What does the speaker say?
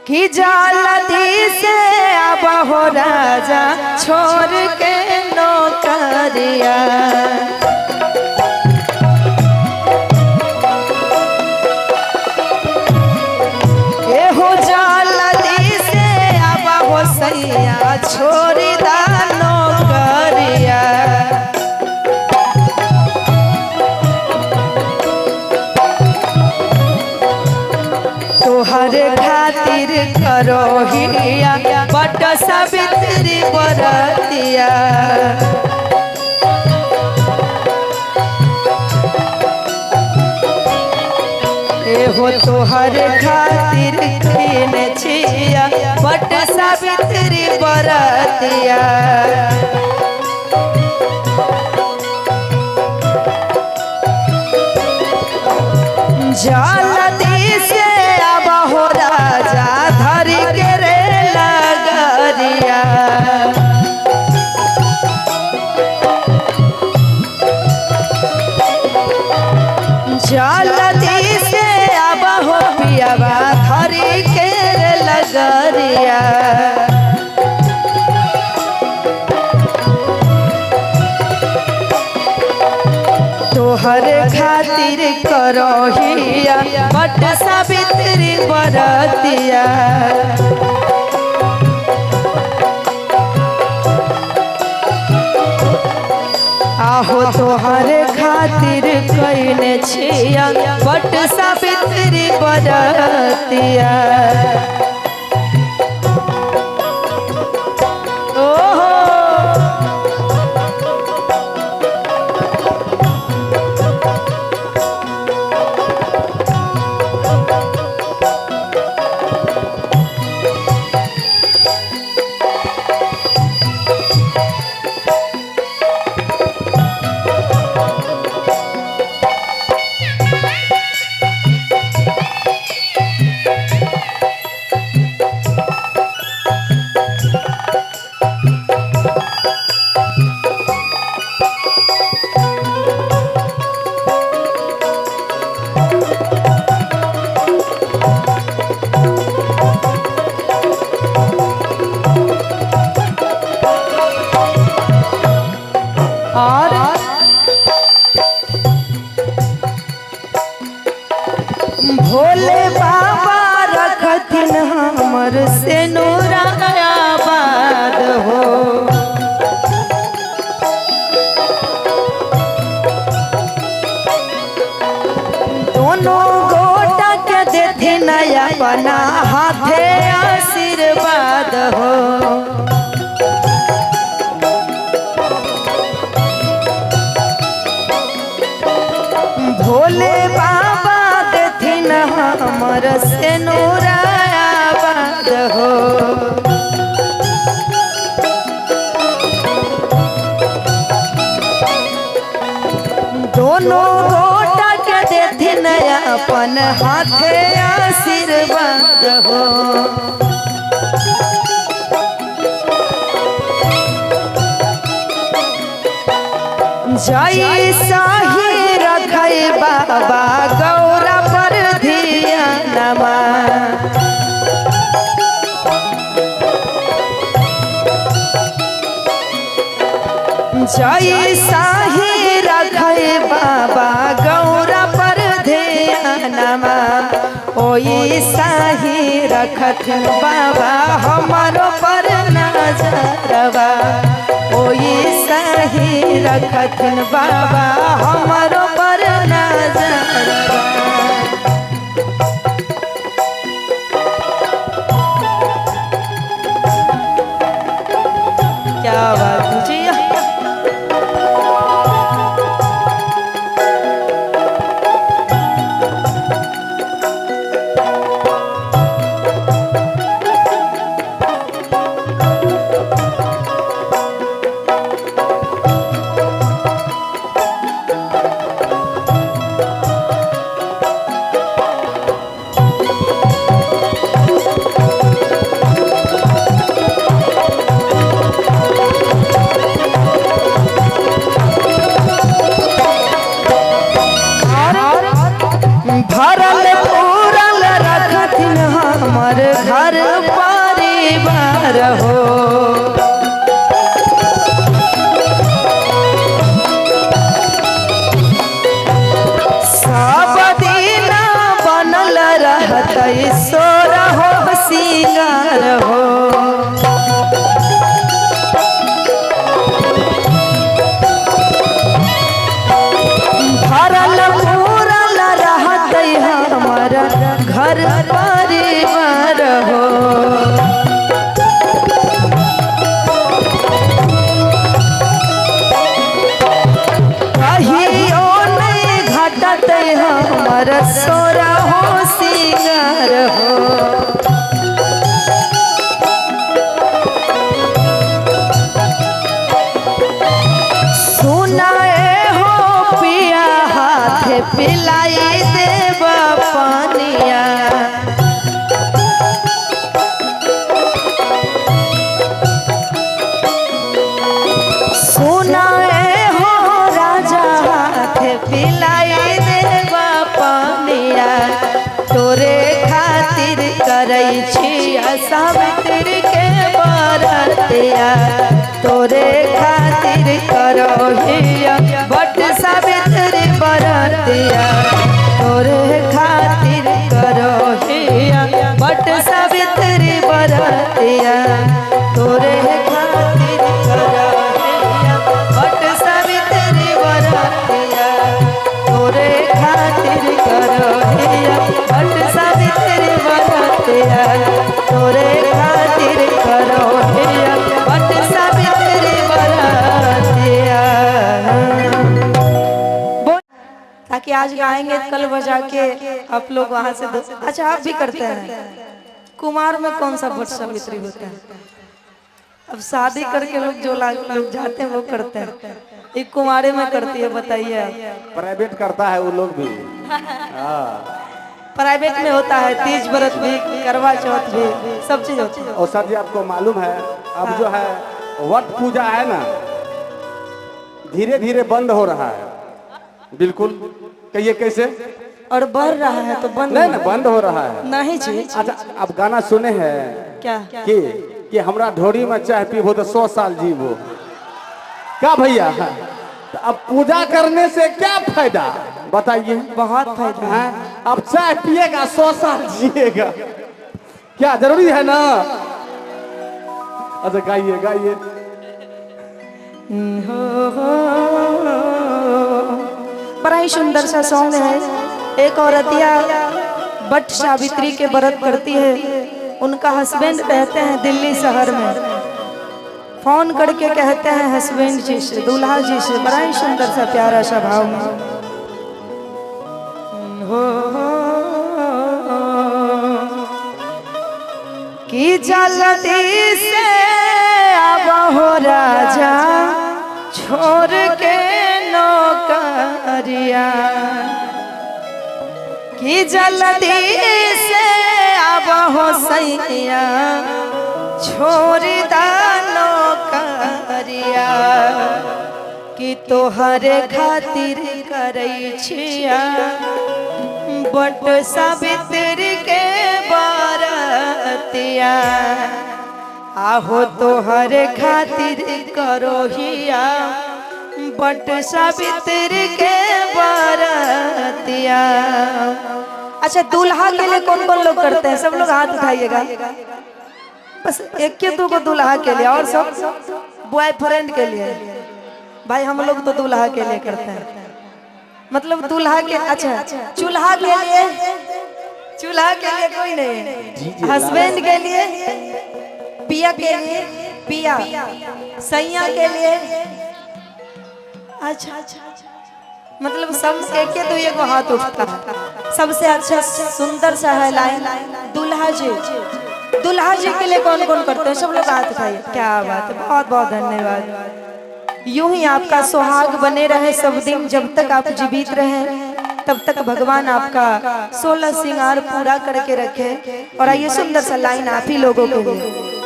कि जल्दी से अब हो राजा छोड़ के नौकरिया। एहो जल्दी से अब हो सैया छोड़ दा नौकरिया। तोहर खातिर करोहिया बट सावित्री बरतिया। एहो तोहर खातिर खेने छिया बट सावित्री बरतिया। जल्दी से अब हो राजा धर के रे लगरिया। जल्दी से अब हो पियावा धर के रे लगरिया। तोहर खातिर करोहिया बट सावित्री बरतिया। आहो तोहर खातिर कइने छिया बट सावित्री बरतिया। भोले बाबा रखथिन हमर से नूराबाद हो। दोनों गोटा के देथिन अपना हाथे आशीर्वाद हो। भोले बाबा देथिन हमर से नूराबाद हो। दोनों गोटा के देथिन अपन हाथे आशीर्वाद हो। जय साही रखै बाबा गौरा पर धियानमा। जय साही रखै बाबा गौरा पर धियानमा। ओई साही रखथिन बाबा हमारो पर नजरवा। ओई साही रखथिन बाबा हमारो पर नजरवा। क्या बात जी। घर परिवार हो। सब दिन बनल रहतै सोरहो सिंगार हो। भरल पूरल रहतै हमर घर परिवार हो। कहियो नहीं घटतै हमर सोरहो सिंगार हो। पिलाई देव पानिया सुनाए हो राजा हाथ पिलाई देव पानिया। तोरे खातिर करै छिया सावित्री के बरतिया। तोरे खातिर करो हिया बट सावित्री बरतिया। तोरे खातिर करो हिया बट सावित्री बरतिया। तोरे खातिर करो हिया बट सावित्री बरतिया। तोरे खातिर करो हिया बट सावित्री बरतिया। तोरे खातिर करो हिया बट सावित्री बरतिया। ताकि आज गाएंगे कल बजा के आप लोग वहां से अच्छा आप भी करते हैं। कुमार में कौन सा बट सावित्री होता है? अब शादी करके लोग जो लोग जाते हैं वो करते हैं। एक कुमारे में करती है बताइए। प्राइवेट करता है वो लोग भी। प्राइवेट में होता है तीज व्रत भी करवा चौथ भी सब चीज होती है। और सर जी आपको मालूम है अब जो है वट पूजा है ना धीरे धीरे बंद हो रहा है। बिल्कुल कहिए कैसे? और बढ़ रहा है तो बंद नहीं ना बंद हो रहा है नहीं जी। अच्छा आप गाना सुने हैं क्या कि हमरा ढोरी में चाय पीबो तो 100 साल जीवो। क्या भैया तो अब पूजा करने से क्या फायदा बताइए? बहुत फायदा है। अब चाय पिएगा 100 साल जिएगा क्या जरूरी है ना? अच्छा गाइए गाइए। बड़ा ही सुंदर सा सॉन्ग है। एक औरतिया बट सावित्री के व्रत करती है। उनका हस्बैंड रहते हैं दिल्ली शहर में। फोन करके कहते हैं हस्बैंड जी से दूल्हा जी से बड़ा ही सुंदर सा प्यारा सा भाव में कि जल्दी से अब हो राजा छोड़ के नौकरिया। कि जल्दी से अब हो सैया छोड़ दा नौकरिया। कि तोहरे खातिर करै छिया बट सावित्री के बरतिया। आहो तोहरे खातिर करो हिया बट सावित्री के बरतिया। अच्छा दूल्हा के लिए कौन कौन लोग करते हैं? सब लोग हाथ उठाइएगा। बस एक के दो को दूल्हा के लिए और सब बॉयफ्रेंड के लिए। भाई हम लोग तो दूल्हा के लिए करते हैं। मतलब दूल्हा के अच्छा चूल्हा के लिए कोई नहीं। हस्बैंड के लिए पिया के लिए पिया सैया के लिए अच्छा मतलब सब एक दो ये को हाथ उठता है। सबसे अच्छा सुंदर सा है लाइन दूल्हा जी के लिए कौन कौन करते हैं? सब लोग हाथ उठाइए। क्या बात है, बहुत बहुत धन्यवाद। यूं ही आपका सुहाग बने रहे सब दिन। जब तक आप जीवित रहे तब तक भगवान आपका 16 श्रृंगार पूरा करके रखे। और आइए सुंदर सा लाइन आप ही लोगों के लिए।